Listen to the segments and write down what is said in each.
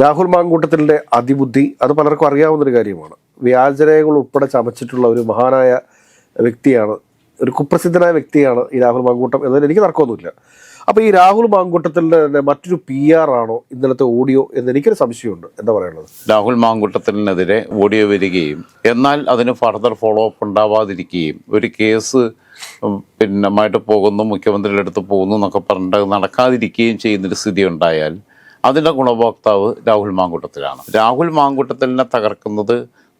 രാഹുൽ മാങ്കൂട്ടത്തിൻ്റെ അതിബുദ്ധി അത് പലർക്കും അറിയാവുന്നൊരു കാര്യമാണ്. വ്യാജരേഖകൾ ഉൾപ്പെടെ ചമച്ചിട്ടുള്ള ഒരു മഹാനായ വ്യക്തിയാണ്, ഒരു കുപ്രസിദ്ധനായ വ്യക്തിയാണ് ഈ രാഹുൽ മാങ്കൂട്ടം എന്നതിൽ എനിക്ക് തർക്കമൊന്നുമില്ല. അപ്പോൾ ഈ രാഹുൽ മാങ്കൂട്ടത്തിൻ്റെ തന്നെ മറ്റൊരു PR ആണോ ഇന്നലത്തെ ഓഡിയോ എന്ന് എനിക്കൊരു സംശയമുണ്ട്. എന്താ പറയുന്നത്? രാഹുൽ മാങ്കൂട്ടത്തിനെതിരെ ഓഡിയോ വരികയും എന്നാൽ അതിന് ഫർദർ ഫോളോ അപ്പ് ഉണ്ടാവാതിരിക്കുകയും ഒരു കേസ് മായിട്ട് പോകുന്നു, മുഖ്യമന്ത്രിയുടെ അടുത്ത് പോകുന്നു എന്നൊക്കെ പറഞ്ഞിട്ട് നടക്കാതിരിക്കുകയും ചെയ്യുന്നൊരു സ്ഥിതി ഉണ്ടായാൽ അതിൻ്റെ ഗുണഭോക്താവ് രാഹുൽ മാങ്കൂട്ടത്തിലാണ്. രാഹുൽ മാങ്കൂട്ടത്തിനെ തകർക്കുന്നത്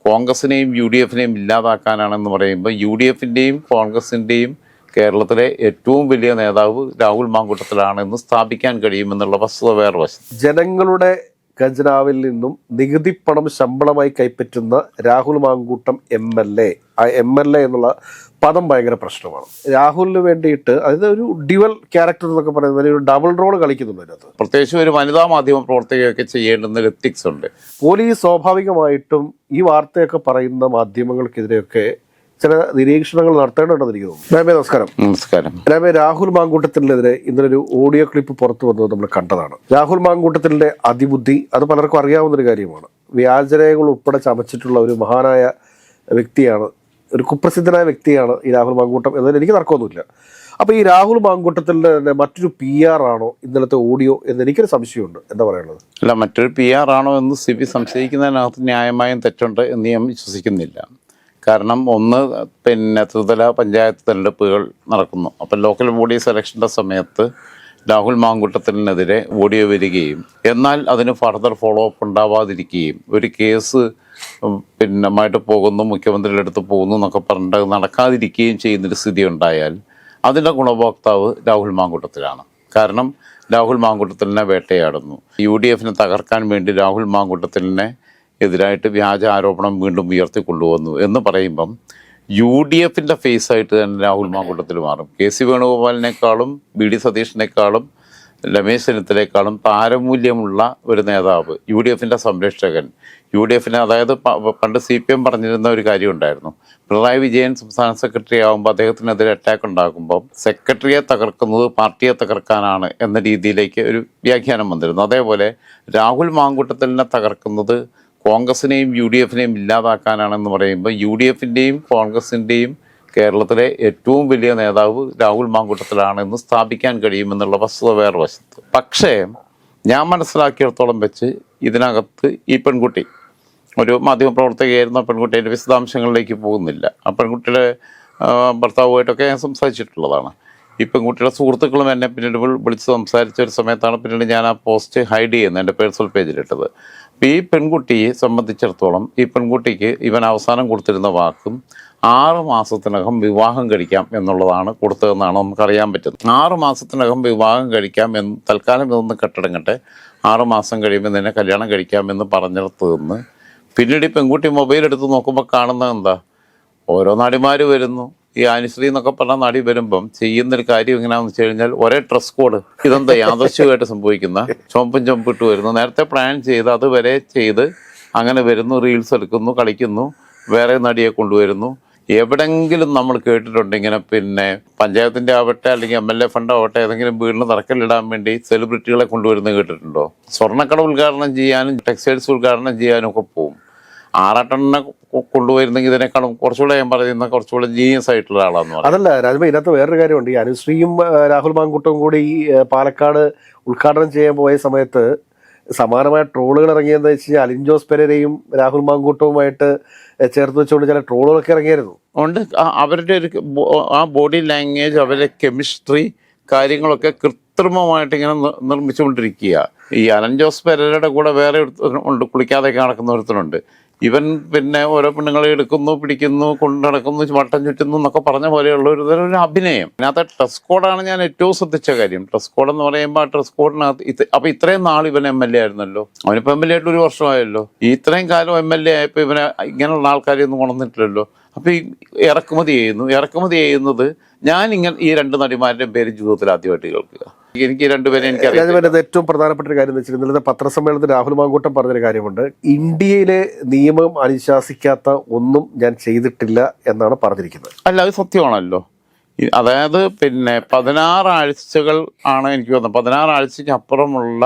കോൺഗ്രസിനെയും UDF ഇല്ലാതാക്കാനാണെന്ന് പറയുമ്പോൾ UDF കോൺഗ്രസിൻ്റെയും കേരളത്തിലെ ഏറ്റവും വലിയ നേതാവ് രാഹുൽ മാങ്കൂട്ടത്തിലാണെന്ന് സ്ഥാപിക്കാൻ കഴിയുമെന്നുള്ള വസ്തുത വേറെ വശം. ജനങ്ങളുടെ ഖജനാവിൽ നിന്നും നികുതി പണം ശമ്പളമായി കൈപ്പറ്റുന്ന രാഹുൽ മാങ്കൂട്ടം MLA, ആ MLA എന്നുള്ള പദം ഭയങ്കര പ്രശ്നമാണ്. രാഹുലിന് വേണ്ടിയിട്ട് അതായത് ഒരു ഡ്യുവൽ ക്യാരക്ടർ എന്നൊക്കെ പറയുന്നത് ഒരു ഡബിൾ റോൾ കളിക്കുന്നുണ്ട് അതിനകത്ത്. പ്രത്യേകിച്ച് ഒരു വനിതാ മാധ്യമ പ്രവർത്തകയൊക്കെ ചെയ്യേണ്ടുന്ന എത്തിക്സ് ഉണ്ട്. പോലീസ് സ്വാഭാവികമായിട്ടും ഈ വാർത്തയൊക്കെ പറയുന്ന മാധ്യമങ്ങൾക്കെതിരെയൊക്കെ ചില നിരീക്ഷണങ്ങൾ നടത്തേണ്ടതുണ്ടെന്ന് എനിക്ക് തോന്നുന്നു. രാമേ നമസ്കാരം. നമസ്കാരം. രാമേ, രാഹുൽ മാങ്കൂട്ടത്തിനെതിരെ ഇന്നലൊരു ഓഡിയോ ക്ലിപ്പ് പുറത്തു വന്നത് നമ്മൾ കണ്ടതാണ്. രാഹുൽ മാങ്കൂട്ടത്തിൻ്റെ അതിബുദ്ധി അത് പലർക്കും അറിയാവുന്നൊരു കാര്യമാണ്. വ്യാജരേഖകൾ ഉൾപ്പെടെ ചമച്ചിട്ടുള്ള ഒരു മഹാനായ വ്യക്തിയാണ്, ഒരു കുപ്രസിദ്ധനായ വ്യക്തിയാണ് ഈ രാഹുൽ മാങ്കൂട്ടം എന്നതിൽ എനിക്ക് തർക്കമൊന്നുമില്ല. അപ്പോൾ ഈ രാഹുൽ മാങ്കൂട്ടത്തിൻ്റെ തന്നെ മറ്റൊരു PR ആണോ ഇന്നലത്തെ ഓഡിയോ എന്ന് എനിക്കൊരു സംശയമുണ്ട്. എന്താ പറയുന്നത്? അല്ല, മറ്റൊരു PR ആണോ എന്ന് CP സംശയിക്കുന്നതിനകത്ത് ന്യായമായും തെറ്റുണ്ട് എന്ന് ഞാൻ വിശ്വസിക്കുന്നില്ല. കാരണം ഒന്ന്, ത്രിതല പഞ്ചായത്ത് തെരഞ്ഞെടുപ്പുകൾ നടക്കുന്നു. അപ്പം ലോക്കൽ ബോഡി സെലക്ഷൻ്റെ സമയത്ത് രാഹുൽ മാങ്കൂട്ടത്തിനെതിരെ ഓഡിയോ വരികയും എന്നാൽ അതിന് ഫർദർ ഫോളോ അപ്പ് ഉണ്ടാവാതിരിക്കുകയും ഒരു കേസ് മായിട്ട് പോകുന്നു, മുഖ്യമന്ത്രിയുടെ അടുത്ത് പോകുന്നു എന്നൊക്കെ പറഞ്ഞിട്ട് നടക്കാതിരിക്കുകയും ചെയ്യുന്നൊരു സ്ഥിതി ഉണ്ടായാൽ അതിൻ്റെ ഗുണഭോക്താവ് രാഹുൽ മാങ്കൂട്ടത്തിലാണ്. കാരണം രാഹുൽ മാങ്കൂട്ടത്തിനെ വേട്ടയാടുന്നു. UDF തകർക്കാൻ വേണ്ടി രാഹുൽ മാങ്കൂട്ടത്തിനെ എതിരായിട്ട് വ്യാജ ആരോപണം വീണ്ടും ഉയർത്തിക്കൊണ്ടുവന്നു എന്ന് പറയുമ്പം UDF ഫേസായിട്ട് തന്നെ രാഹുൽ മാങ്കൂട്ടത്തിൽ മാറും. KC വേണുഗോപാലിനേക്കാളും BD സതീഷിനേക്കാളും രമേശ് ചെന്നിത്തലയേക്കാളും താരമൂല്യമുള്ള ഒരു നേതാവ്, UDF സംരക്ഷകൻ. UDF അതായത് പണ്ട് CPM പറഞ്ഞിരുന്ന ഒരു കാര്യം ഉണ്ടായിരുന്നു. പിണറായി വിജയൻ സംസ്ഥാന സെക്രട്ടറി ആകുമ്പോൾ അദ്ദേഹത്തിനെതിരെ അറ്റാക്ക് ഉണ്ടാകുമ്പോൾ സെക്രട്ടറിയെ തകർക്കുന്നത് പാർട്ടിയെ തകർക്കാനാണ് എന്ന രീതിയിലേക്ക് ഒരു വ്യാഖ്യാനം വന്നിരുന്നു. അതേപോലെ രാഹുൽ മാങ്കൂട്ടത്തിനെ തകർക്കുന്നത് കോൺഗ്രസിനെയും UDF ഇല്ലാതാക്കാനാണെന്ന് പറയുമ്പോൾ UDF കോൺഗ്രസിൻ്റെയും കേരളത്തിലെ ഏറ്റവും വലിയ നേതാവ് രാഹുൽ മാങ്കൂട്ടത്തിലാണെന്ന് സ്ഥാപിക്കാൻ കഴിയുമെന്നുള്ള വസ്തുത വേറെ വശത്ത്. പക്ഷേ ഞാൻ മനസ്സിലാക്കിയിടത്തോളം വെച്ച് ഇതിനകത്ത് ഈ പെൺകുട്ടി ഒരു മാധ്യമപ്രവർത്തകയായിരുന്ന പെൺകുട്ടിയുടെ വിശദാംശങ്ങളിലേക്ക് പോകുന്നില്ല. ആ പെൺകുട്ടിയുടെ ഭർത്താവുമായിട്ടൊക്കെ ഞാൻ സംസാരിച്ചിട്ടുള്ളതാണ്. ഈ പെൺകുട്ടിയുടെ സുഹൃത്തുക്കളും എന്നെ പിന്നീട് വിളിച്ച് സംസാരിച്ച ഒരു സമയത്താണ് പിന്നീട് ഞാൻ ആ പോസ്റ്റ് ഹൈഡ് ചെയ്യുന്നത്, എൻ്റെ പേഴ്സണൽ പേജിലിട്ടത്. അപ്പോൾ ഈ പെൺകുട്ടിയെ സംബന്ധിച്ചിടത്തോളം ഈ പെൺകുട്ടിക്ക് ഇവൻ അവസാനം കൊടുത്തിരുന്ന വാക്കും 6 മാസത്തിനകം വിവാഹം കഴിക്കാം എന്നുള്ളതാണ് കൊടുത്തതെന്നാണ് നമുക്കറിയാൻ പറ്റുന്നത്. 6 മാസത്തിനകം വിവാഹം കഴിക്കാം എന്ന്, തൽക്കാലം ഇതൊന്ന് കെട്ടടങ്ങട്ടെ, 6 മാസം കഴിയുമ്പോൾ തന്നെ കല്യാണം കഴിക്കാമെന്ന് പറഞ്ഞിടത്ത് നിന്ന് പിന്നീട് ഈ പെൺകുട്ടി മൊബൈൽ എടുത്ത് നോക്കുമ്പോൾ കാണുന്നത് എന്താ, ഓരോ നടിമാർ വരുന്നു. ഈ അനുശ്രീ എന്നൊക്കെ പറഞ്ഞ നടി വരുമ്പം ചെയ്യുന്നൊരു കാര്യം എങ്ങനെയാണെന്ന് വെച്ച് കഴിഞ്ഞാൽ ഒരേ ഡ്രസ് കോഡ്. ഇതെന്താ യാദൃശ്ചികമായിട്ട് സംഭവിക്കുന്ന ചുമപ്പിട്ട് വരുന്നു, നേരത്തെ പ്ലാൻ ചെയ്ത് അതുവരെ ചെയ്ത് അങ്ങനെ വരുന്നു, റീൽസ് എടുക്കുന്നു, കളിക്കുന്നു, വേറെ നടിയെ കൊണ്ടുവരുന്നു. എവിടെങ്കിലും നമ്മൾ കേട്ടിട്ടുണ്ട് ഇങ്ങനെ പഞ്ചായത്തിൻ്റെ ആവട്ടെ അല്ലെങ്കിൽ MLA ഫണ്ട് ആവട്ടെ ഏതെങ്കിലും വീടിന് തറക്കല്ലിടാൻ വേണ്ടി സെലിബ്രിറ്റികളെ കൊണ്ടുവരുന്നത് കേട്ടിട്ടുണ്ടോ? സ്വർണ്ണക്കട ഉദ്ഘാടനം ചെയ്യാനും ടെക്സ്റ്റൈൽസ് ഉദ്ഘാടനം ചെയ്യാനും ഒക്കെ പോവും. ആറാട്ടെണ്ണനെ കൊണ്ടുവരുന്നെങ്കിൽ ഇതിനേക്കാളും കുറച്ചുകൂടെ ഞാൻ പറയുന്ന കുറച്ചുകൂടെ ജീനിയസ് ആയിട്ടുള്ള ആളാന്ന് പറയും. അതല്ല രാജ്മ, ഇതിനകത്ത് വേറൊരു കാര്യമുണ്ട്. ഈ അനുശ്രീയും രാഹുൽ മാങ്കൂട്ടവും കൂടി പാലക്കാട് ഉദ്ഘാടനം ചെയ്യാൻ പോയ സമയത്ത് സമാനമായ ട്രോളുകൾ ഇറങ്ങിയെന്ന് വെച്ച് കഴിഞ്ഞാൽ അലിൻ ജോസ് പെരേരയും രാഹുൽ മാങ്കൂട്ടവുമായിട്ട് ചേർത്ത് വെച്ചുകൊണ്ട് ചില ട്രോളുകളൊക്കെ ഇറങ്ങിയായിരുന്നു. ഉണ്ട്. അവരുടെ ഒരു ആ ബോഡി ലാംഗ്വേജ്, അവരുടെ കെമിസ്ട്രി കാര്യങ്ങളൊക്കെ കൃത്രിമമായിട്ട് ഇങ്ങനെ നിർമ്മിച്ചുകൊണ്ടിരിക്കുക. ഈ അലൻ ജോസ് പെരേരയുടെ കൂടെ വേറെ ഉണ്ട്, കുളിക്കാതെയൊക്കെ നടക്കുന്ന ഒരുത്തനുണ്ട്. ഇവൻ ഓരോ പെണ്ണുങ്ങളെ എടുക്കുന്നു, പിടിക്കുന്നു, കൊണ്ടു നടക്കുന്നു, വട്ടം ചുറ്റുന്നു എന്നൊക്കെ പറഞ്ഞ പോലെയുള്ള ഒരു അഭിനയം. അതിനകത്ത് ഡ്രസ് കോഡാണ് ഞാൻ ഏറ്റവും ശ്രദ്ധിച്ച കാര്യം. ഡ്രസ് കോഡ് എന്ന് പറയുമ്പോൾ ആ ഡ്രസ് കോഡിനകത്ത് അപ്പൊ ഇത്രയും നാൾ ഇവൻ MLA ആയിരുന്നല്ലോ, അവനിപ്പോൾ MLA ആയിട്ട് 1 വർഷമായല്ലോ. ഇത്രയും കാലം MLA ആയപ്പോൾ ഇവനെ ഇങ്ങനെയുള്ള ആൾക്കാരെയൊന്നും കൊണ്ടുവന്നിട്ടില്ലല്ലോ. അപ്പൊ ഈ ഇറക്കുമതി ചെയ്യുന്നത് ഞാൻ ഈ 2 നടിമാരുടെയും പേര് ജീവിതത്തിൽ ആദ്യമായിട്ട് കേൾക്കുക. എനിക്ക് 2 പേരെ എനിക്കറിയാം. ഏറ്റവും പ്രധാനപ്പെട്ട ഒരു കാര്യം എന്ന് വെച്ചാൽ ഇന്നലത്തെ പത്രസമ്മേളനത്തിൽ രാഹുൽ മാങ്കൂട്ടം പറഞ്ഞൊരു കാര്യമുണ്ട്. ഇന്ത്യയിലെ നിയമം അനുശാസിക്കാത്ത ഒന്നും ഞാൻ ചെയ്തിട്ടില്ല എന്നാണ് പറഞ്ഞിരിക്കുന്നത്. അല്ല, അത് സത്യമാണല്ലോ. അതായത് 16 ആഴ്ചകൾ ആണ് എനിക്ക് തോന്നുന്നത്. 16 ആഴ്ചയ്ക്ക് അപ്പുറമുള്ള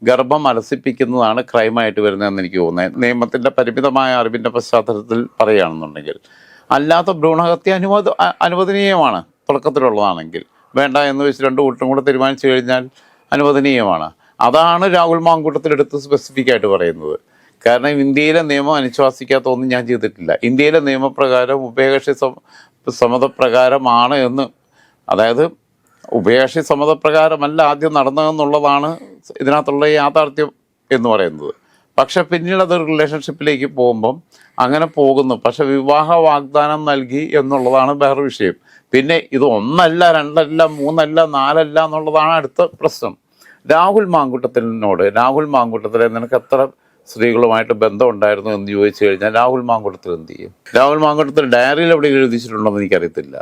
ഗർഭം അലസിപ്പിക്കുന്നതാണ് ക്രൈമായിട്ട് വരുന്നതെന്ന് എനിക്ക് തോന്നുന്നത്, നിയമത്തിൻ്റെ പരിമിതമായ അറിവിൻ്റെ പശ്ചാത്തലത്തിൽ പറയുകയാണെന്നുണ്ടെങ്കിൽ. അല്ലാത്ത ഭ്രൂണഹത്യ അനുവദനീയമാണ് തുടക്കത്തിലുള്ളതാണെങ്കിൽ. വേണ്ട എന്ന് വെച്ച് രണ്ടു കൂട്ടരും കൂടെ തീരുമാനിച്ചു കഴിഞ്ഞാൽ അനുവദനീയമാണ്. അതാണ് രാഹുൽ മാങ്കൂട്ടത്തിലെടുത്ത് സ്പെസിഫിക് ആയിട്ട് പറയുന്നത്. കാരണം ഇന്ത്യയിലെ നിയമം അനുശാസിക്കാത്ത ഒന്നും ഞാൻ ചെയ്തിട്ടില്ല. ഇന്ത്യയിലെ നിയമപ്രകാരം ഉഭയകക്ഷി സമ്മതപ്രകാരമാണ് എന്ന്, അതായത് ഉഭയകക്ഷി സമ്മതപ്രകാരമല്ല ആദ്യം നടന്നതെന്നുള്ളതാണ് ഇതിനകത്തുള്ള യാഥാർത്ഥ്യം എന്ന് പറയുന്നത്. പക്ഷെ പിന്നീട് അത് റിലേഷൻഷിപ്പിലേക്ക് പോകുമ്പം അങ്ങനെ പോകുന്നു. പക്ഷെ വിവാഹ വാഗ്ദാനം നൽകി എന്നുള്ളതാണ് വേറെ വിഷയം. പിന്നെ ഇത് 1 അല്ല 2 അല്ല 3 അല്ല 4 അല്ല എന്നുള്ളതാണ് അടുത്ത പ്രശ്നം. രാഹുൽ മാങ്കൂട്ടത്തിലെ നിനക്ക് എത്ര സ്ത്രീകളുമായിട്ട് ബന്ധം ഉണ്ടായിരുന്നു എന്ന് ചോദിച്ചു കഴിഞ്ഞാൽ രാഹുൽ മാങ്കൂട്ടത്തിൽ എന്ത് ചെയ്യും? രാഹുൽ മാങ്കൂട്ടത്തിൽ ഡയറിയിൽ എവിടെയെങ്കിലും എഴുതിച്ചിട്ടുണ്ടോ എന്ന് എനിക്കറിയത്തില്ല.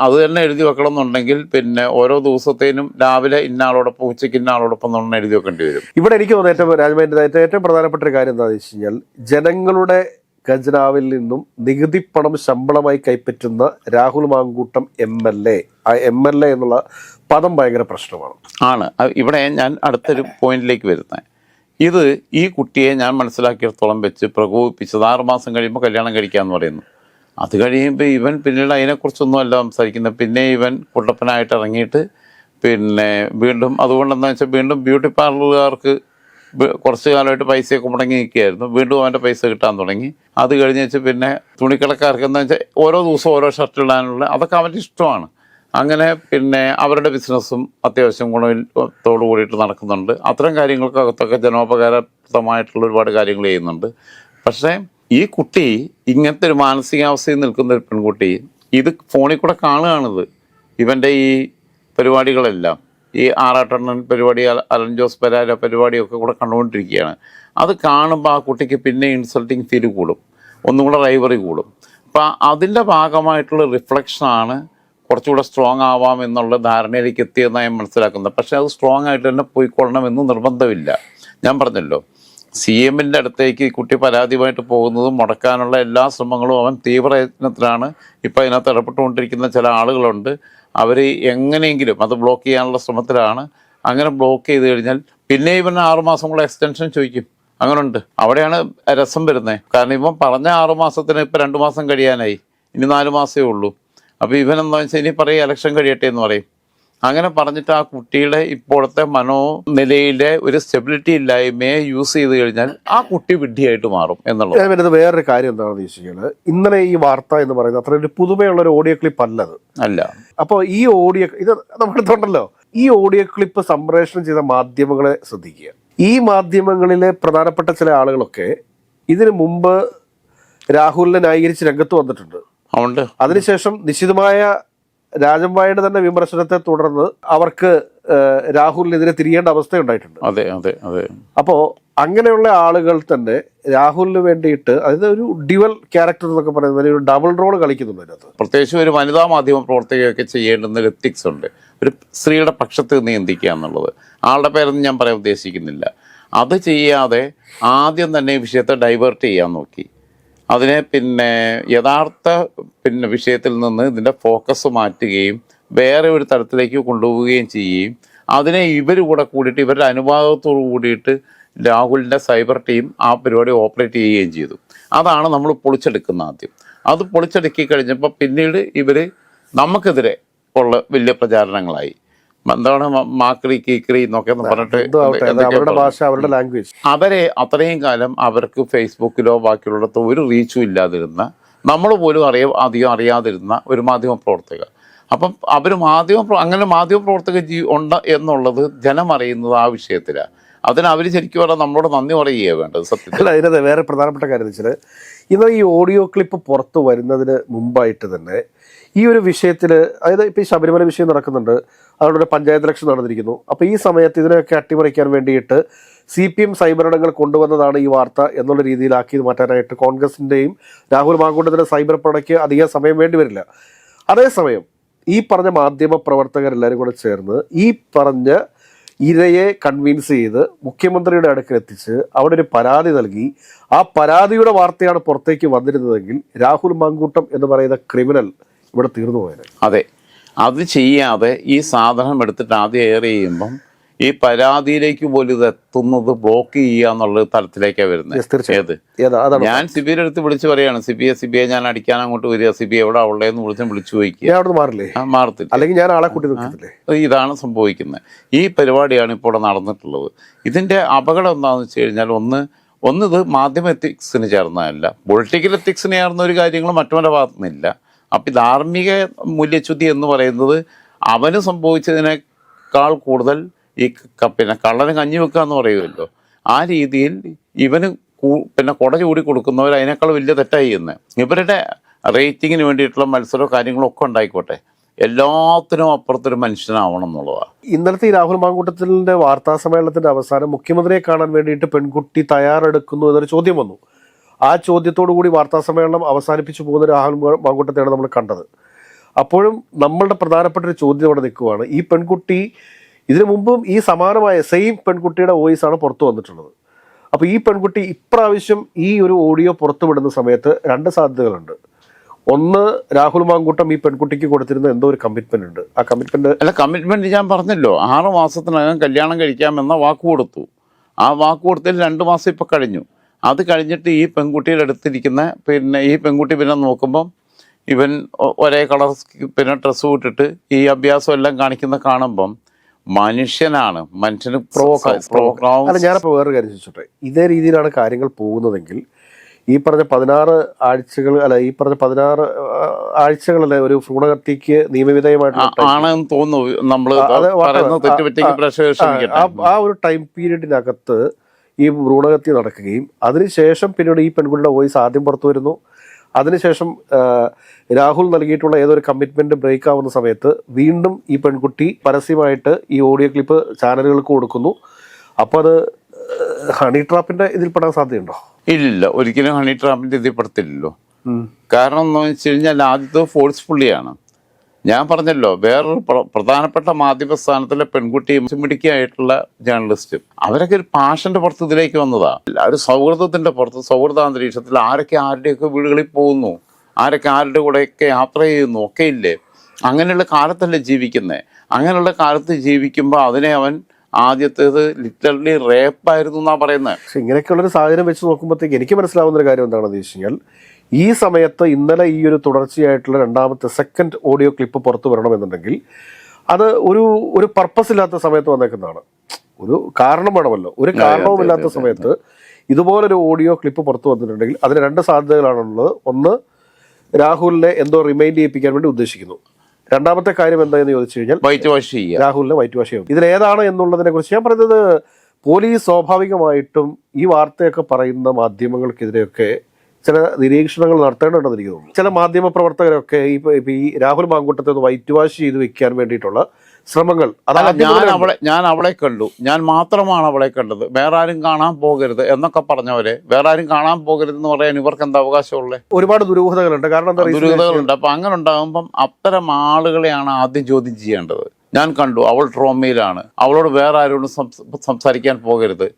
അത് തന്നെ എഴുതി വെക്കണം എന്നുണ്ടെങ്കിൽ പിന്നെ ഓരോ ദിവസത്തേനും രാവിലെ ഇന്നാളോടൊപ്പം ഉച്ചയ്ക്ക് ഇന്നാളോടൊപ്പം എന്ന് എഴുതി വെക്കേണ്ടി വരും. ഇവിടെ എനിക്ക് തോന്നുന്നത് ഏറ്റവും പ്രധാനപ്പെട്ട ഒരു കാര്യം എന്താണെന്ന് വെച്ച് കഴിഞ്ഞാൽ, ജനങ്ങളുടെ ഖജനാവിൽ നിന്നും നികുതി പണം ശമ്പളമായി കൈപ്പറ്റുന്ന രാഹുൽ മാങ്കൂട്ടം MLA, ആ MLA എന്നുള്ള പദം ഭയങ്കര പ്രശ്നമാണ്. ഇവിടെ ഞാൻ അടുത്തൊരു പോയിന്റിലേക്ക് വരുന്നത്, ഇത് ഈ കുട്ടിയെ ഞാൻ മനസ്സിലാക്കിയിടത്തോളം വെച്ച് പ്രകോപിപ്പിച്ചത് 6 മാസം കഴിയുമ്പോൾ കല്യാണം കഴിക്കാമെന്ന് പറയുന്നു. അത് കഴിയുമ്പോൾ ഇവൻ പിന്നീട് അതിനെക്കുറിച്ചൊന്നും അല്ല സംസാരിക്കുന്നത്. പിന്നെ ഇവൻ കുട്ടപ്പനായിട്ട് ഇറങ്ങിയിട്ട് പിന്നെ വീണ്ടും, അതുകൊണ്ടെന്താ വെച്ചാൽ വീണ്ടും ബ്യൂട്ടി പാർലറുകാർക്ക് കുറച്ച് കാലമായിട്ട് പൈസയൊക്കെ മുടങ്ങി നിൽക്കുകയായിരുന്നു. വീണ്ടും അവൻ്റെ പൈസ കിട്ടാൻ തുടങ്ങി. അത് കഴിഞ്ഞ് വെച്ചാൽ പിന്നെ തുണിക്കടക്കാർക്ക് എന്താ വെച്ചാൽ ഓരോ ദിവസവും ഓരോ ഷർട്ട് ഇടാനുള്ള, അതൊക്കെ അവൻ്റെ ഇഷ്ടമാണ്. അങ്ങനെ പിന്നെ അവരുടെ ബിസിനസ്സും അത്യാവശ്യം ഗുണത്തോടു കൂടിയിട്ട് നടക്കുന്നുണ്ട്. അത്തരം കാര്യങ്ങൾക്കകത്തൊക്കെ ജനോപകാരപ്രദമായിട്ടുള്ള ഒരുപാട് കാര്യങ്ങൾ ചെയ്യുന്നുണ്ട്. പക്ഷേ ഈ കുട്ടി ഇങ്ങനത്തെ ഒരു മാനസികാവസ്ഥയിൽ നിൽക്കുന്ന ഒരു പെൺകുട്ടി ഇത് ഫോണിൽ കൂടെ കാണുകയാണിത്. ഇവൻ്റെ ഈ പരിപാടികളെല്ലാം, ഈ ആറാട്ടണ്ണൻ പരിപാടി, അലൻ ജോസ് പെരാര പരിപാടിയൊക്കെ കൂടെ കണ്ടുകൊണ്ടിരിക്കുകയാണ്. അത് കാണുമ്പോൾ ആ കുട്ടിക്ക് പിന്നെ ഇൻസൾട്ടിങ് ഫീൽ കൂടും, ഒന്നും കൂടെ റൈവറി കൂടും. അപ്പം അതിൻ്റെ ഭാഗമായിട്ടുള്ള റിഫ്ലക്ഷനാണ് കുറച്ചുകൂടെ സ്ട്രോങ് ആവാം എന്നുള്ള ധാരണയിലേക്ക് എത്തിയെന്നാണ് ഞാൻ മനസ്സിലാക്കുന്നത്. പക്ഷേ അത് സ്ട്രോങ് ആയിട്ട് തന്നെ പോയിക്കൊള്ളണമെന്ന് നിർബന്ധമില്ല. ഞാൻ പറഞ്ഞല്ലോ, CMൻ്റെ അടുത്തേക്ക് കുട്ടി പരാതിയുമായിട്ട് പോകുന്നതും മുടക്കാനുള്ള എല്ലാ ശ്രമങ്ങളും അവൻ തീവ്രയത്നത്തിലാണ്. ഇപ്പം അതിനകത്ത് ഇടപെട്ടുകൊണ്ടിരിക്കുന്ന ചില ആളുകളുണ്ട്. അവർ എങ്ങനെയെങ്കിലും അത് ബ്ലോക്ക് ചെയ്യാനുള്ള ശ്രമത്തിലാണ്. അങ്ങനെ ബ്ലോക്ക് ചെയ്ത് കഴിഞ്ഞാൽ പിന്നെ ഇവൻ 6 മാസം കൂടെ എക്സ്റ്റൻഷൻ ചോദിക്കും. അങ്ങനെയുണ്ട്. അവിടെയാണ് രസം വരുന്നത്. കാരണം ഇവൻ പറഞ്ഞ 6 മാസത്തിന് ഇപ്പം 2 മാസം കഴിയാനായി, ഇനി 4 മാസമേ ഉള്ളൂ. അപ്പോൾ ഇവൻ എന്താ വെച്ചാൽ ഇനി പറയും ഇലക്ഷൻ കഴിയട്ടെ എന്ന് പറയും. അങ്ങനെ പറഞ്ഞിട്ട് ആ കുട്ടിയുടെ ഇപ്പോഴത്തെ മനോനിലയിലെ ഒരു സ്റ്റെബിലിറ്റി ഇല്ലായ്മയെ യൂസ് ചെയ്ത് കഴിഞ്ഞാൽ ആ കുട്ടി വിഡ്ഢിയായിട്ട് മാറും എന്നുള്ളത്. വേറൊരു കാര്യം എന്താണെന്ന് വെച്ച് കഴിഞ്ഞാൽ, ഇന്നലെ ഈ വാർത്ത എന്ന് പറയുന്നത് അത്ര ഒരു പുതുമയുള്ള ഒരു ഓഡിയോ ക്ലിപ്പ് അല്ല. അപ്പോൾ ഈ ഓഡിയോ ഇത് നമ്മളെടുത്തുണ്ടല്ലോ, ഈ ഓഡിയോ ക്ലിപ്പ് സംപ്രേഷണം ചെയ്ത മാധ്യമങ്ങളെ ശ്രദ്ധിക്കുക. ഈ മാധ്യമങ്ങളിലെ പ്രധാനപ്പെട്ട ചില ആളുകളൊക്കെ ഇതിനു മുമ്പ് രാഹുലിനെ ന്യായീകരിച്ച് രംഗത്ത് വന്നിട്ടുണ്ട്. അതിനുശേഷം നിശ്ചിതമായ രാജംവായുടെ തന്നെ വിമർശനത്തെ തുടർന്ന് അവർക്ക് രാഹുലിനെതിരെ തിരിയേണ്ട അവസ്ഥ ഉണ്ടായിട്ടുണ്ട്. അപ്പോ അങ്ങനെയുള്ള ആളുകൾ തന്നെ രാഹുലിന് വേണ്ടിയിട്ട്, അതായത് ഒരു ഡ്യുവൽ ക്യാരക്ടർ എന്നൊക്കെ പറയുന്നത്, ഒരു ഡബിൾ റോൾ കളിക്കുന്നുണ്ട് അതിനകത്ത്. പ്രത്യേകിച്ച് ഒരു വനിതാ മാധ്യമ പ്രവർത്തകയൊക്കെ ചെയ്യേണ്ടുന്ന ഒരു എത്തിക്സ് ഉണ്ട്. ഒരു സ്ത്രീയുടെ പക്ഷത്ത് നിയന്ത്രിക്കുക എന്നുള്ളത്. ആളുടെ പേരൊന്നും ഞാൻ പറയാൻ ഉദ്ദേശിക്കുന്നില്ല. അത് ചെയ്യാതെ ആദ്യം തന്നെ വിഷയത്തെ ഡൈവേർട്ട് ചെയ്യാൻ നോക്കി. അതിനെ പിന്നെ യഥാർത്ഥ വിഷയത്തിൽ നിന്ന് ഇതിൻ്റെ ഫോക്കസ് മാറ്റുകയും വേറെ ഒരു തരത്തിലേക്ക് കൊണ്ടുപോവുകയും ചെയ്യുകയും അതിനെ ഇവർ കൂടെ കൂടിയിട്ട് ഇവരുടെ അനുഭാവത്തോടു കൂടിയിട്ട് രാഹുലിൻ്റെ സൈബർ ടീം ആ പരിപാടി ഓപ്പറേറ്റ് ചെയ്യുകയും ചെയ്തു. അതാണ് നമ്മൾ പൊളിച്ചെടുക്കുന്ന ആദ്യം. അത് പൊളിച്ചെടുക്കി കഴിഞ്ഞപ്പോൾ പിന്നീട് ഇവർ നമുക്കെതിരെ ഉള്ള വലിയ പ്രചാരണങ്ങളായി. എന്താണ് മാക്രി കീക്രി എന്നൊക്കെ പറഞ്ഞിട്ട് അവരെ അത്രയും കാലം അവർക്ക് ഫേസ്ബുക്കിലോ ബാക്കിയുള്ളിടത്തോ ഒരു റീച്ചും ഇല്ലാതിരുന്ന, നമ്മൾ പോലും അധികം അറിയാതിരുന്ന ഒരു മാധ്യമ പ്രവർത്തക. അപ്പം അവർ അങ്ങനെ മാധ്യമ പ്രവർത്തക ഉണ്ട് എന്നുള്ളത് ജനം അറിയുന്നത് ആ വിഷയത്തിലാണ്. അതിന് അവർ ശരിക്കും പറഞ്ഞാൽ നമ്മളോട് നന്ദി പറയുകയാണ് വേണ്ടത്. സത്യത്തിൽ അതിനകത്ത് വേറെ പ്രധാനപ്പെട്ട കാര്യം എന്ന് വെച്ചാൽ, ഇന്ന് ഈ ഓഡിയോ ക്ലിപ്പ് പുറത്തു വരുന്നതിന് മുമ്പായിട്ട് തന്നെ ഈ ഒരു വിഷയത്തിൽ, അതായത് ഇപ്പോൾ ഈ ശബരിമല വിഷയം നടക്കുന്നുണ്ട്, അതുകൊണ്ട് പഞ്ചായത്ത് ഇലക്ഷൻ നടന്നിരിക്കുന്നു. അപ്പോൾ ഈ സമയത്ത് ഇതിനെയൊക്കെ അട്ടിമറിക്കാൻ വേണ്ടിയിട്ട് CPM സൈബറിടങ്ങൾ കൊണ്ടുവന്നതാണ് ഈ വാർത്ത എന്നുള്ള രീതിയിലാക്കി മാറ്റാനായിട്ട് കോൺഗ്രസിൻ്റെയും രാഹുൽ മാങ്കൂട്ടത്തിൻ്റെ സൈബർ പടയ്ക്ക് അധികം സമയം വേണ്ടി വരില്ല. അതേസമയം ഈ പറഞ്ഞ മാധ്യമ പ്രവർത്തകരെല്ലാവരും കൂടെ ചേർന്ന് ഈ പറഞ്ഞ ഇരയെ കൺവിൻസ് ചെയ്ത് മുഖ്യമന്ത്രിയുടെ അടുക്കലെത്തിച്ച് അവിടെ ഒരു പരാതി നൽകി, ആ പരാതിയുടെ വാർത്തയാണ് പുറത്തേക്ക് വന്നിരുന്നതെങ്കിൽ രാഹുൽ മാങ്കൂട്ടം എന്ന് പറയുന്ന ക്രിമിനൽ ഇവിടെ തീർന്നു പോയത്. അതെ, അത് ചെയ്യാതെ ഈ സാധനം എടുത്തിട്ട് ആദ്യം എയർ ചെയ്യുമ്പം ഈ പരാതിയിലേക്ക് പോലും ഇത് എത്തുന്നത് ബ്ലോക്ക് ചെയ്യുക എന്നുള്ള തലത്തിലേക്കാണ് വരുന്നത്. ഏത് ഞാൻ സിബിയുടെ അടുത്ത് വിളിച്ച് പറയാണ്, സിബിയെ ഞാൻ അടിക്കാൻ അങ്ങോട്ട് വരിക, സിബി എവിടെ ഉള്ളതെന്ന് വിളിച്ചു ചോദിക്കുക, മാറത്തില്ല, അല്ലെങ്കിൽ ഞാൻ ആളെ കൂട്ടി നിർത്തത്തില്ലേ. ഇതാണ് സംഭവിക്കുന്നത്. ഈ പരിപാടിയാണ് ഇപ്പോൾ ഇവിടെ നടന്നിട്ടുള്ളത്. ഇതിന്റെ അപകടം എന്താണെന്ന് വെച്ച് കഴിഞ്ഞാൽ ഒന്ന് ഇത് മാധ്യമ എത്തിക്സിന് ചേർന്നതല്ല, പൊളിറ്റിക്കൽ എത്തിക്സിന് ചേർന്ന ഒരു കാര്യങ്ങളും മറ്റവൻ്റെ ഭാഗത്തുനിന്നില്ല. അപ്പം ഈ ധാർമ്മിക മൂല്യച്യുതി എന്ന് പറയുന്നത് അവന് സംഭവിച്ചതിനേക്കാൾ കൂടുതൽ ഈ പിന്നെ കള്ളന് കഞ്ഞി വെക്കുക എന്ന് പറയുമല്ലോ, ആ രീതിയിൽ ഇവന് പിന്നെ കൊട ചൂടി കൊടുക്കുന്നവർ അതിനേക്കാൾ വലിയ തെറ്റായി എന്ന്. ഇവരുടെ റേറ്റിങ്ങിന് വേണ്ടിയിട്ടുള്ള മത്സരമോ കാര്യങ്ങളോ ഒക്കെ ഉണ്ടായിക്കോട്ടെ, എല്ലാത്തിനും അപ്പുറത്തൊരു മനുഷ്യനാവണം എന്നുള്ളതാണ്. ഇന്നലത്തെ ഈ രാഹുൽ മാങ്കൂട്ടത്തിലിന്റെ വാർത്താ സമ്മേളനത്തിന്റെ അവസാനം മുഖ്യമന്ത്രിയെ കാണാൻ വേണ്ടിയിട്ട് പെൺകുട്ടി തയ്യാറെടുക്കുന്നു എന്നൊരു ചോദ്യം വന്നു. ആ ചോദ്യത്തോടു കൂടി വാർത്താ സമ്മേളനം അവസാനിപ്പിച്ചു പോകുന്ന രാഹുൽ മാങ്കൂട്ടത്തെയാണ് നമ്മൾ കണ്ടത്. അപ്പോഴും നമ്മളുടെ പ്രധാനപ്പെട്ട ഒരു ചോദ്യം അവിടെ നിൽക്കുവാണ്. ഈ പെൺകുട്ടി ഇതിനു മുമ്പും ഈ സമാനമായ സെയിം പെൺകുട്ടിയുടെ വോയിസ് ആണ് പുറത്തു വന്നിട്ടുള്ളത്. അപ്പോൾ ഈ പെൺകുട്ടി ഇപ്രാവശ്യം ഈ ഒരു ഓഡിയോ പുറത്തുവിടുന്ന സമയത്ത് രണ്ട് സാധ്യതകളുണ്ട്. ഒന്ന്, രാഹുൽ മാങ്കൂട്ടം ഈ പെൺകുട്ടിക്ക് കൊടുത്തിരുന്ന എന്തോ ഒരു കമ്മിറ്റ്മെന്റ് ഉണ്ട്. ആ കമ്മിറ്റ്മെന്റ് ഞാൻ പറഞ്ഞല്ലോ, 6 മാസത്തിനകം കല്യാണം കഴിക്കാമെന്ന വാക്ക് കൊടുത്തു. ആ വാക്ക് കൊടുത്തതിൽ 2 മാസം ഇപ്പം കഴിഞ്ഞു. അത് കഴിഞ്ഞിട്ട് ഈ പെൺകുട്ടിയുടെ അടുത്തിരിക്കുന്ന പിന്നെ ഈ പെൺകുട്ടി പിന്നെ നോക്കുമ്പം ഇവൻ ഒരേ കളർ പിന്നെ ഡ്രസ്സ് വിട്ടിട്ട് ഈ അഭ്യാസം എല്ലാം കാണുമ്പം മനുഷ്യനാണ്, മനുഷ്യന് ഞാനിപ്പോൾ വേറൊരു കാര്യം ചോദിച്ചോട്ടെ, ഇതേ രീതിയിലാണ് കാര്യങ്ങൾ പോകുന്നതെങ്കിൽ ഈ പറഞ്ഞ 16 ആഴ്ചകളല്ലേ ഒരു ഭ്രൂണഹത്യക്ക് നിയമവിധേയമായിട്ടാണെന്ന് തോന്നുന്നു. നമ്മള് ആ ഒരു ടൈം പീരീഡിനകത്ത് ഈ ഭ്രൂണഹത്യ നടക്കുകയും അതിനുശേഷം പിന്നീട് ഈ പെൺകുട്ടിയുടെ വോയിസ് ആദ്യം പുറത്തു വരുന്നു. അതിനുശേഷം രാഹുൽ നൽകിയിട്ടുള്ള ഏതൊരു കമ്മിറ്റ്മെന്റ് ബ്രേക്ക് ആവുന്ന സമയത്ത് വീണ്ടും ഈ പെൺകുട്ടി പരസ്യമായിട്ട് ഈ ഓഡിയോ ക്ലിപ്പ് ചാനലുകൾക്ക് കൊടുക്കുന്നു. അപ്പോൾ അത് ഹണി ട്രാപ്പിന്റെ ഇതിൽപ്പെടാൻ സാധ്യതയുണ്ടോ? ഇല്ല, ഒരിക്കലും ഹണി ട്രാപ്പിന്റെ ഇതിൽ പെടത്തില്ലല്ലോ. കാരണം എന്ന് വെച്ച് കഴിഞ്ഞാൽ ആദ്യത്തെ ഫോഴ്സ്ഫുള്ളിയാണ്. ഞാൻ പറഞ്ഞല്ലോ, വേറൊരു പ്രധാനപ്പെട്ട മാധ്യമ സ്ഥാനത്തിലെ പെൺകുട്ടിയും മിടുക്കിയായിട്ടുള്ള ജേർണലിസ്റ്റും അവരൊക്കെ ഒരു പാഷന്റെ പുറത്ത് ഇതിലേക്ക് വന്നതാ. ഒരു സൗഹൃദത്തിന്റെ പുറത്ത്, സൗഹൃദാന്തരീക്ഷത്തിൽ ആരൊക്കെ ആരുടെയൊക്കെ വീടുകളിൽ പോകുന്നു, ആരൊക്കെ ആരുടെ കൂടെയൊക്കെ യാത്ര ചെയ്യുന്നു ഒക്കെ ഇല്ലേ. അങ്ങനെയുള്ള കാലത്തല്ലേ ജീവിക്കുന്നത്. അങ്ങനെയുള്ള കാലത്ത് ജീവിക്കുമ്പോൾ അതിനെ അവൻ ആദ്യത്തേത് ലിറ്ററലി റേപ്പായിരുന്നു എന്നാ പറയുന്നത്. പക്ഷെ ഇങ്ങനെയൊക്കെയുള്ളൊരു സാഹചര്യം വെച്ച് നോക്കുമ്പോഴത്തേക്ക് എനിക്ക് മനസ്സിലാവുന്ന ഒരു കാര്യം എന്താണെന്ന് വെച്ച് കഴിഞ്ഞാൽ, ഈ സമയത്ത് ഇന്നലെ ഈ ഒരു തുടർച്ചയായിട്ടുള്ള രണ്ടാമത്തെ സെക്കൻഡ് ഓഡിയോ ക്ലിപ്പ് പുറത്തു വരണമെന്നുണ്ടെങ്കിൽ അത് ഒരു പർപ്പസ് ഇല്ലാത്ത സമയത്ത് വന്നേക്കുന്നതാണ്. ഒരു കാരണം വേണമല്ലോ. ഒരു കാരണവുമില്ലാത്ത സമയത്ത് ഇതുപോലൊരു ഓഡിയോ ക്ലിപ്പ് പുറത്തു വന്നിട്ടുണ്ടെങ്കിൽ അതിന് 2 സാധ്യതകളാണുള്ളത്. ഒന്ന്, രാഹുലിനെ എന്തോ റിമൈൻഡ് ചെയ്യിപ്പിക്കാൻ വേണ്ടി ഉദ്ദേശിക്കുന്നു. രണ്ടാമത്തെ കാര്യം എന്താണെന്ന് ചോദിച്ചു കഴിഞ്ഞാൽ രാഹുലിനെ വൈറ്റ് വാഷ് ചെയ്യും. ഇതിലേതാണ് എന്നുള്ളതിനെ കുറിച്ച് ഞാൻ പറയുന്നത്, പോലീസ് സ്വാഭാവികമായിട്ടും ഈ വാർത്തയൊക്കെ പറയുന്ന മാധ്യമങ്ങൾക്കെതിരെയൊക്കെ ചില നിരീക്ഷണങ്ങൾ നടത്തേണ്ടതുണ്ടെന്ന് എനിക്ക് തോന്നുന്നു. ചില മാധ്യമ പ്രവർത്തകരൊക്കെ ഈ രാഹുൽ മാങ്കൂട്ടത്തെ ഒന്ന് വൈറ്റ് വാഷ് ചെയ്ത് വെക്കാൻ വേണ്ടിയിട്ടുള്ള ശ്രമങ്ങൾ, ഞാൻ അവളെ കണ്ടു, ഞാൻ മാത്രമാണ് അവളെ കണ്ടത്, വേറെ ആരും കാണാൻ പോകരുത് എന്നൊക്കെ പറഞ്ഞവരെ വേറെ ആരും കാണാൻ പോകരുത് എന്ന് പറയാൻ ഇവർക്ക് എന്താ അവകാശമുള്ളത്? ഒരുപാട് ദുരൂഹതകളുണ്ട്. കാരണം ദുരൂഹതകളുണ്ട്. അപ്പൊ അങ്ങനെ ഉണ്ടാകുമ്പം അത്തരം ആളുകളെയാണ് ആദ്യം ചോദ്യം ചെയ്യേണ്ടത്. ഞാൻ കണ്ടു, അവൾ ട്രോമയിലാണ്, അവളോട് വേറെ ആരോടും സംസാരിക്കാൻ പോകരുത്,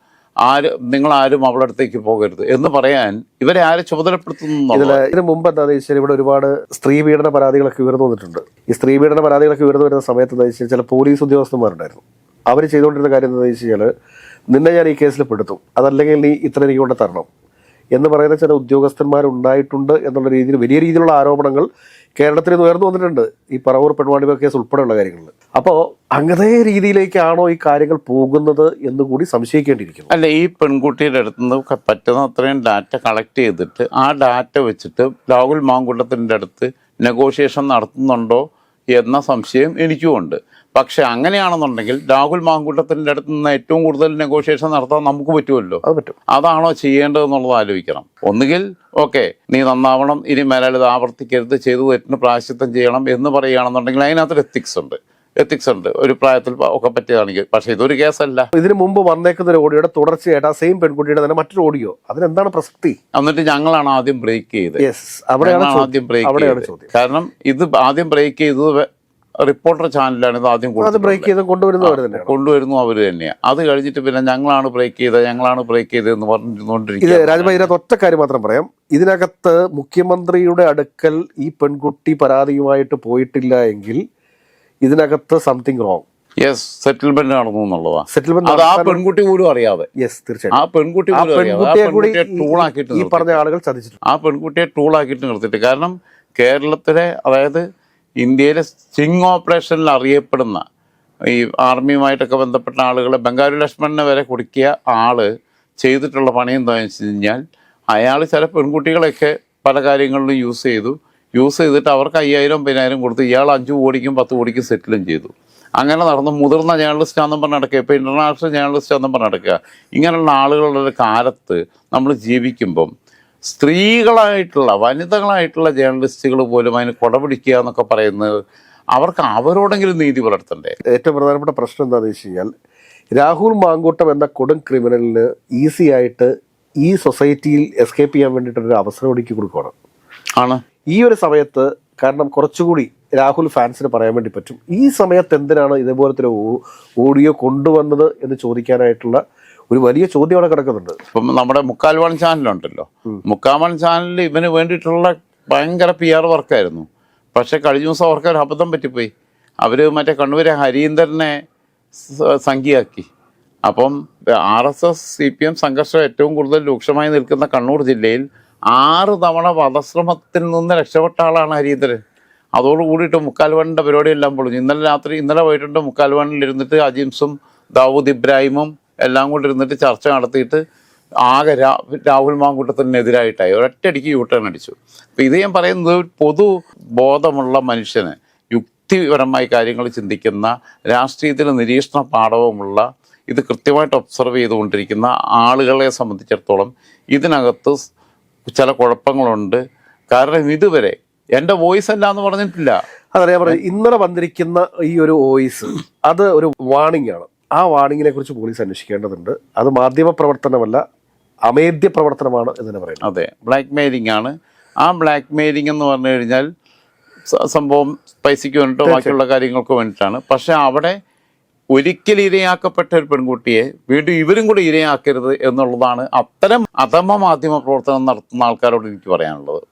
നിങ്ങളാരും അവളുടെ അടുത്തേക്ക് പോകരുത് എന്ന് പറയാൻ ഇവരെ ആരെ ചുമതലപ്പെടുത്തുന്നു? ഇതിന് മുമ്പ് എന്താണെന്ന് വെച്ചാൽ ഇവിടെ ഒരുപാട് സ്ത്രീ പീഡന പരാതികളൊക്കെ ഉയർന്നു വന്നിട്ടുണ്ട്. ഈ സ്ത്രീ പീഡന പരാതികളൊക്കെ ഉയർന്നു വരുന്ന സമയത്ത് എന്താ വെച്ചാൽ ചില പോലീസ് ഉദ്യോഗസ്ഥന്മാരുണ്ടായിരുന്നു. അവർ ചെയ്തുകൊണ്ടിരുന്ന കാര്യം എന്താണെന്ന് വെച്ച് കഴിഞ്ഞാൽ, നിന്നെ ഞാൻ ഈ കേസിൽ പെടുത്തും, അതല്ലെങ്കിൽ നീ ഇത്ര എനിക്ക് കൊണ്ട് തരണം എന്ന് പറയുന്ന ചില ഉദ്യോഗസ്ഥന്മാരുണ്ടായിട്ടുണ്ട് എന്നുള്ള രീതിയിൽ വലിയ രീതിയിലുള്ള ആരോപണങ്ങൾ കേരളത്തിൽ നിന്ന് ഉയർന്നു വന്നിട്ടുണ്ട്, ഈ പറവൂർ പെൺവാണിഭ കേസ് ഉൾപ്പെടെയുള്ള കാര്യങ്ങളിൽ. അപ്പോൾ അങ്ങനെ രീതിയിലേക്കാണോ ഈ കാര്യങ്ങൾ പോകുന്നത് എന്ന് കൂടി സംശയിക്കേണ്ടിയിരിക്കുന്നു. അല്ല, ഈ പെൺകുട്ടിയുടെ അടുത്ത് നിന്ന് പറ്റുന്ന അത്രയും ഡാറ്റ കളക്ട് ചെയ്തിട്ട് ആ ഡാറ്റ വെച്ചിട്ട് രാഹുൽ മാങ്കൂട്ടത്തിൻ്റെ അടുത്ത് നെഗോഷിയേഷൻ നടത്തുന്നുണ്ടോ എന്ന സംശയം എനിക്കുമുണ്ട്. പക്ഷെ അങ്ങനെയാണെന്നുണ്ടെങ്കിൽ രാഹുൽ മാങ്കൂട്ടത്തിൻ്റെ അടുത്ത് നിന്ന് ഏറ്റവും കൂടുതൽ നെഗോഷിയേഷൻ നടത്താൻ നമുക്ക് പറ്റുമല്ലോ. അത് പറ്റും. അതാണോ ചെയ്യേണ്ടതെന്നുള്ളത് ആലോചിക്കണം. ഒന്നുകിൽ ഓക്കെ, നീ നന്നാവണം, ഇനി മേലാൽ ഇത് ആവർത്തിക്കരുത്, ചെയ്തു തെറ്റിന് പ്രായശ്ചിത്തം ചെയ്യണം എന്ന് പറയുകയാണെന്നുണ്ടെങ്കിൽ അതിനകത്ത് എത്തിക്സ് ഉണ്ട്, ഒരു പ്രായത്തിൽ ഒക്കെ പറ്റിയതാണെങ്കിൽ. പക്ഷെ ഇതൊരു കേസല്ല. ഇതിന് മുമ്പ് വന്നേക്കുന്ന ഒരു ഓഡിയോയുടെ തുടർച്ചയായിട്ട് ആ സെയിം പെൺകുട്ടിയുടെ തന്നെ മറ്റൊരു ഓഡിയോ, അതിനെന്താണ് പ്രസക്തി? എന്നിട്ട് ഞങ്ങളാണ് ആദ്യം ബ്രേക്ക് ചെയ്തത്. കാരണം ഇത് ആദ്യം ബ്രേക്ക് ചെയ്തത് റിപ്പോർട്ടർ ചാനലാണ്. ഇത് ആദ്യം കൊണ്ടുവരുന്നു അവർ തന്നെയാണ്. അത് കഴിഞ്ഞിട്ട് പിന്നെ ഞങ്ങളാണ് ബ്രേക്ക് ചെയ്തത് എന്ന് പറഞ്ഞുകൊണ്ടിരിക്കുന്നത്. രാജഭായ്, ഇതിനകത്ത് ഒറ്റ കാര്യം മാത്രം പറയാം. ഇതിനകത്ത് മുഖ്യമന്ത്രിയുടെ അടുക്കൽ ഈ പെൺകുട്ടി പരാതിയുമായിട്ട് പോയിട്ടില്ല എങ്കിൽ ഇതിനകത്ത് സംതിങ് റോങ്. യെസ്, സെറ്റിൽമെന്റ് നടന്നു എന്നുള്ളതാണ്. സെറ്റിൽമെന്റ് അത് ആ പെൺകുട്ടി പോലും അറിയാതെ, യെസ് തീർച്ചയായിട്ടും ആ പെൺകുട്ടി പോലും അറിയാതെ ആ പെൺകുട്ടിയെ ടൂളാക്കിയിട്ട് ഈ പറഞ്ഞ ആളുകൾ ചതിച്ചിട്ടുണ്ട്. ആ പെൺകുട്ടിയെ ടൂളാക്കിയിട്ട് നിർത്തിയിട്ട്. കാരണം കേരളത്തിലെ, അതായത് ഇന്ത്യയിലെ സ്റ്റിംഗ് ഓപ്പറേഷനിൽ അറിയപ്പെടുന്ന ഈ ആർമിയുമായിട്ടൊക്കെ ബന്ധപ്പെട്ട ആളുകളെ, ബംഗാരു ലക്ഷ്മണനെ വരെ കുടുക്കിയ ആള് ചെയ്തിട്ടുള്ള പണി എന്താണെന്ന് വെച്ച് കഴിഞ്ഞാൽ, അയാൾ ചില പെൺകുട്ടികളെയൊക്കെ പല കാര്യങ്ങളിലും യൂസ് ചെയ്തിട്ട് അവർക്ക് 5,000-10,000 കൊടുത്ത് ഇയാൾ 5 കോടിക്കും 10 കോടിക്കും സെറ്റിലും ചെയ്തു. അങ്ങനെ നടന്ന് മുതിർന്ന ജേർണലിസ്റ്റ് ആണെന്നും പറഞ്ഞ് നടക്കുക, ഇപ്പോൾ ഇൻ്റർനാഷണൽ ജേർണലിസ്റ്റ് ആണെന്നും പറഞ്ഞ് നടക്കുക. ഇങ്ങനെയുള്ള ആളുകളുടെ ഒരു കാലത്ത് നമ്മൾ ജീവിക്കുമ്പം സ്ത്രീകളായിട്ടുള്ള, വനിതകളായിട്ടുള്ള ജേർണലിസ്റ്റുകൾ പോലും അതിന് കൊടപിടിക്കുക എന്നൊക്കെ പറയുന്നത്, അവർക്ക് അവരോടെങ്കിലും നീതി പുലർത്തണ്ടേ? ഏറ്റവും പ്രധാനപ്പെട്ട പ്രശ്നം എന്താണെന്ന് വെച്ച് കഴിഞ്ഞാൽ, രാഹുൽ മാങ്കൂട്ടം എന്ന കൊടും ക്രിമിനലിന് ഈസി ആയിട്ട് ഈ സൊസൈറ്റിയിൽ എസ്കേപ്പ് ചെയ്യാൻ വേണ്ടിയിട്ടൊരു അവസരം ഒരുക്കി കൊടുക്കുകയാണ് ആണ് ഈ ഒരു സമയത്ത്. കാരണം കുറച്ചുകൂടി രാഹുൽ ഫാൻസിന് പറയാൻ വേണ്ടി പറ്റും, ഈ സമയത്ത് എന്തിനാണ് ഇതേപോലത്തെ ഒരു ഓഡിയോ കൊണ്ടുവന്നത് എന്ന് ചോദിക്കാനായിട്ടുള്ള ഒരു വലിയ ചോദ്യം അവിടെ കിടക്കുന്നുണ്ട്. ഇപ്പം നമ്മുടെ മുക്കാൽവാൺ ചാനലുണ്ടല്ലോ, മുക്കാൽവാൺ ചാനലിൽ ഇവന് വേണ്ടിയിട്ടുള്ള ഭയങ്കര PR വർക്കായിരുന്നു. പക്ഷെ കഴിഞ്ഞ ദിവസം അവർക്ക് ഒരു അബദ്ധം പറ്റിപ്പോയി. അവർ മറ്റേ കണ്ണൂരെ ഹരീന്ദ്രനെ സംഖ്യയാക്കി. അപ്പം RSS CPM സംഘർഷം ഏറ്റവും കൂടുതൽ രൂക്ഷമായി നിൽക്കുന്ന കണ്ണൂർ ജില്ലയിൽ 6 തവണ വധശ്രമത്തിൽ നിന്ന് രക്ഷപ്പെട്ട ആളാണ് ഹരീന്ദ്രൻ. അതോടുകൂടിയിട്ട് മുക്കാൽവാണിൻ്റെ പരിപാടിയെല്ലാം പൊളിഞ്ഞു. ഇന്നലെ പോയിട്ടുണ്ട് മുക്കാൽവാണിൽ ഇരുന്നിട്ട് അജിംസും ദാവൂദ് ഇബ്രാഹിമും എല്ലാം കൂടി ഇരുന്നിട്ട് ചർച്ച നടത്തിയിട്ട് ആകെ രാഹുൽ മാങ്കൂട്ടത്തിനെതിരായിട്ടായി ഒരൊറ്റയടിക്ക് യൂട്ടേൺ അടിച്ചു. അപ്പം ഇത് ഞാൻ പറയുന്നത്, പൊതു ബോധമുള്ള മനുഷ്യന്, യുക്തിപരമായി കാര്യങ്ങൾ ചിന്തിക്കുന്ന, രാഷ്ട്രീയത്തിൽ നിരീക്ഷണ പാഠവുമുള്ള, ഇത് കൃത്യമായിട്ട് ഒബ്സർവ് ചെയ്തുകൊണ്ടിരിക്കുന്ന ആളുകളെ സംബന്ധിച്ചിടത്തോളം ഇതിനകത്ത് ചില കുഴപ്പങ്ങളുണ്ട്. കാരണം ഇതുവരെ എൻ്റെ വോയിസ് അല്ല എന്ന് പറഞ്ഞിട്ടില്ല. അതറിയാൻ പറഞ്ഞു. ഇന്നലെ വന്നിരിക്കുന്ന ഈ ഒരു വോയിസ് അത് ഒരു വാണിംഗ് ആണ്. ആ വാണിങ്ങിനെ കുറിച്ച് പോലീസ് അന്വേഷിക്കേണ്ടതുണ്ട്. അത് മാധ്യമ പ്രവർത്തനമല്ല, അമേദ്യ പ്രവർത്തനമാണ് എന്ന് പറയുന്നത്. അതെ, ബ്ലാക്ക് മെയിലിംഗ് ആണ്. ആ ബ്ലാക്ക് മെയിലിംഗ് എന്ന് പറഞ്ഞു കഴിഞ്ഞാൽ സംഭവം പൈസയ്ക്ക് വേണ്ടിയിട്ടോ ബാക്കിയുള്ള കാര്യങ്ങൾക്ക് വേണ്ടിയിട്ടാണ്. പക്ഷെ അവിടെ ഒരിക്കൽ ഇരയാക്കപ്പെട്ട ഒരു പെൺകുട്ടിയെ വീണ്ടും ഇവരും കൂടി ഇരയാക്കരുത് എന്നുള്ളതാണ് അത്തരം അധമ മാധ്യമ പ്രവർത്തനം നടത്തുന്ന ആൾക്കാരോട് എനിക്ക് പറയാനുള്ളത്.